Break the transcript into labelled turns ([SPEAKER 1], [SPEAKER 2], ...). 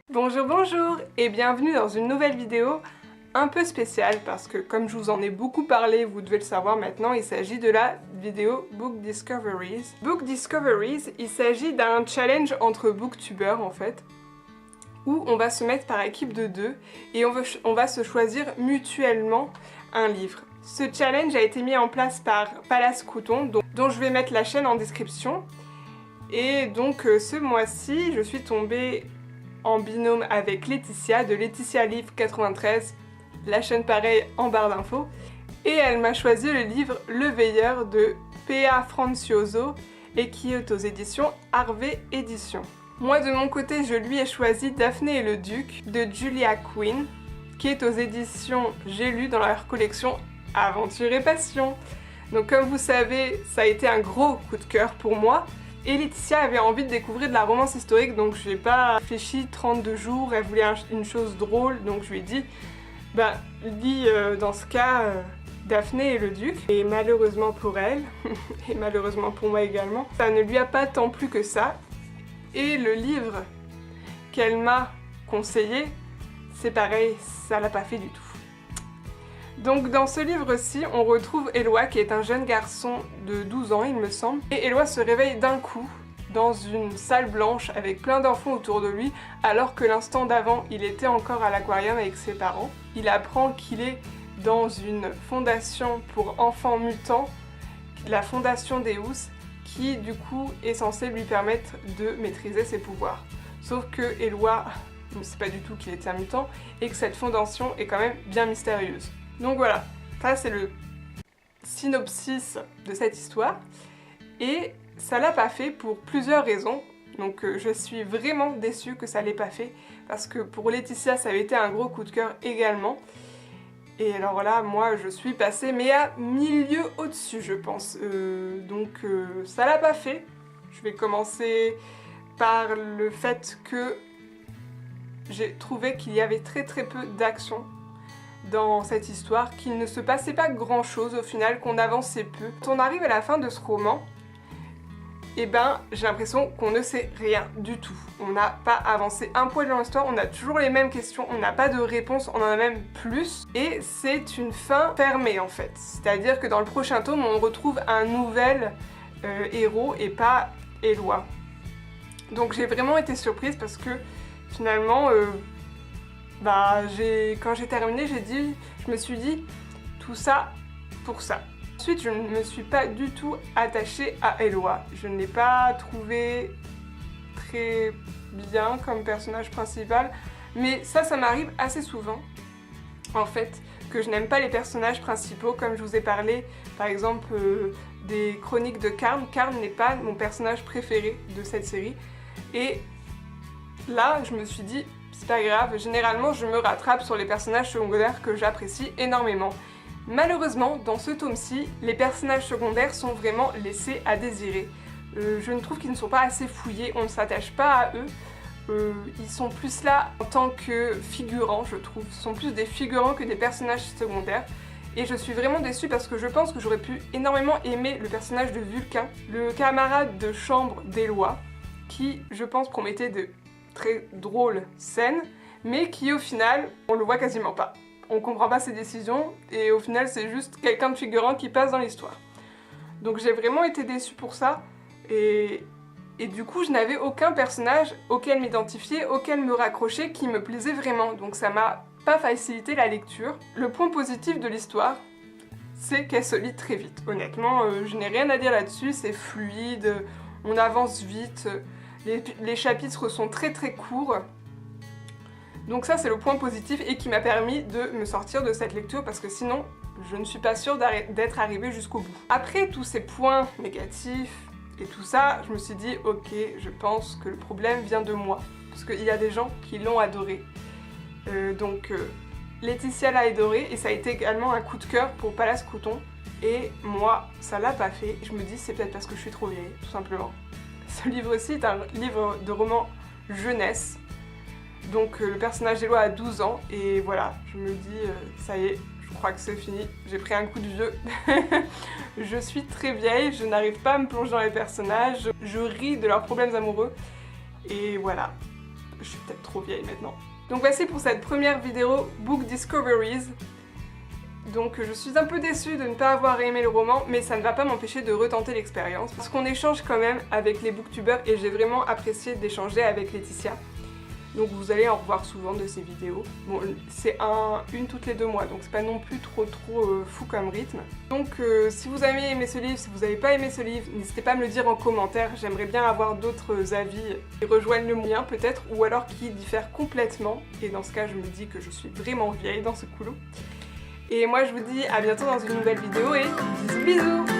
[SPEAKER 1] Bonjour, bonjour et bienvenue dans une nouvelle vidéo un peu spéciale parce que comme je vous en ai beaucoup parlé, vous devez le savoir maintenant, il s'agit de la vidéo Book Discoveries. Book Discoveries, il s'agit d'un challenge entre booktubeurs en fait, où on va se mettre par équipe de 2 et on va se choisir mutuellement un livre. Ce challenge a été mis en place par Palace Crouton, dont je vais mettre la chaîne en description. Et donc ce mois-ci, je suis tombée en binôme avec Laetitia, de Laetitia Livre 93, la chaîne pareil en barre d'infos. Et elle m'a choisi le livre Le Veilleur de Pea Francioso et qui est aux éditions Harvey Éditions. Moi de mon côté, je lui ai choisi Daphné et le Duc de Julia Quinn, qui est aux éditions J'ai lu dans leur collection Aventure et Passion. Donc comme vous savez, ça a été un gros coup de cœur pour moi. Et Laetitia avait envie de découvrir de la romance historique, donc je n'ai pas réfléchi 32 jours, elle voulait une chose drôle, donc je lui ai dit, bah lis dans ce cas Daphné et le Duc. Et malheureusement pour elle, et malheureusement pour moi également, ça ne lui a pas tant plu que ça. Et le livre qu'elle m'a conseillé, c'est pareil, ça l'a pas fait du tout. Donc dans ce livre-ci, on retrouve Éloi qui est un jeune garçon de 12 ans, il me semble. Et Éloi se réveille d'un coup dans une salle blanche avec plein d'enfants autour de lui, alors que l'instant d'avant, il était encore à l'aquarium avec ses parents. Il apprend qu'il est dans une fondation pour enfants mutants, la fondation Deus, qui du coup est censée lui permettre de maîtriser ses pouvoirs. Sauf que Éloi ne sait pas du tout qu'il est un mutant et que cette fondation est quand même bien mystérieuse. Donc voilà, ça c'est le synopsis de cette histoire et ça l'a pas fait pour plusieurs raisons. Donc je suis vraiment déçue que ça l'ait pas fait parce que pour Laetitia ça avait été un gros coup de cœur également. Et alors là, moi je suis passée mais à milieu au-dessus je pense. Donc ça l'a pas fait. Je vais commencer par le fait que j'ai trouvé qu'il y avait très peu d'action dans cette histoire, qu'il ne se passait pas grand chose au final, qu'on avançait peu. Quand on arrive à la fin de ce roman, et ben j'ai l'impression qu'on ne sait rien du tout. On n'a pas avancé un poil dans l'histoire, on a toujours les mêmes questions, on n'a pas de réponse, on en a même plus. Et c'est une fin fermée en fait. C'est-à-dire que dans le prochain tome, on retrouve un nouvel héros et pas Éloi. Donc j'ai vraiment été surprise parce que finalement... quand j'ai terminé, je me suis dit tout ça pour ça. Ensuite, je ne me suis pas du tout attachée à Éloi. Je ne l'ai pas trouvé très bien comme personnage principal, mais ça m'arrive assez souvent, en fait, que je n'aime pas les personnages principaux, comme je vous ai parlé, par exemple, des chroniques de Karn. Karn n'est pas mon personnage préféré de cette série, et là, je me suis dit, c'est pas grave, généralement je me rattrape sur les personnages secondaires que j'apprécie énormément. Malheureusement, dans ce tome-ci, les personnages secondaires sont vraiment laissés à désirer. Je ne trouve qu'ils ne sont pas assez fouillés, on ne s'attache pas à eux. Ils sont plus là en tant que figurants, je trouve. Ce sont plus des figurants que des personnages secondaires. Et je suis vraiment déçue parce que je pense que j'aurais pu énormément aimer le personnage de Vulcain, le camarade de chambre d'Éloi, qui, je pense, promettait de très drôle scène, mais qui au final, on le voit quasiment pas. On comprend pas ses décisions, et au final c'est juste quelqu'un de figurant qui passe dans l'histoire. Donc j'ai vraiment été déçue pour ça, et du coup je n'avais aucun personnage auquel m'identifier, auquel me raccrocher, qui me plaisait vraiment, donc ça m'a pas facilité la lecture. Le point positif de l'histoire, c'est qu'elle se lit très vite. Honnêtement, je n'ai rien à dire là-dessus, c'est fluide, on avance vite, les chapitres sont très courts. Donc ça c'est le point positif et qui m'a permis de me sortir de cette lecture parce que sinon je ne suis pas sûre d'être arrivée jusqu'au bout. Après tous ces points négatifs et tout ça, je me suis dit ok, je pense que le problème vient de moi. Parce qu'il y a des gens qui l'ont adoré. Laetitia l'a adoré et ça a été également un coup de cœur pour Palace Crouton. Et moi, ça l'a pas fait. Je me dis c'est peut-être parce que je suis trop vieille, tout simplement. Ce livre-ci est un livre de roman jeunesse. Donc le personnage d'Éloi a 12 ans et voilà, je me dis ça y est, je je crois que c'est fini, j'ai pris un coup de vieux. Je suis très vieille, je n'arrive pas à me plonger dans les personnages, je ris de leurs problèmes amoureux, et voilà, je suis peut-être trop vieille maintenant. Donc voici pour cette première vidéo Book Discoveries. Donc je suis un peu déçue de ne pas avoir aimé le roman, mais ça ne va pas m'empêcher de retenter l'expérience, parce qu'on échange quand même avec les booktubeurs, et j'ai vraiment apprécié d'échanger avec Laetitia. Donc vous allez en revoir souvent de ces vidéos. Bon, c'est une toutes les 2 mois, donc c'est pas non plus trop fou comme rythme. Donc si vous avez aimé ce livre, si vous n'avez pas aimé ce livre, n'hésitez pas à me le dire en commentaire. J'aimerais bien avoir d'autres avis qui rejoignent le mien peut-être, ou alors qui diffèrent complètement. Et dans ce cas, je me dis que je suis vraiment vieille dans ce couloir. Et moi je vous dis à bientôt dans une nouvelle vidéo et bisous bisous.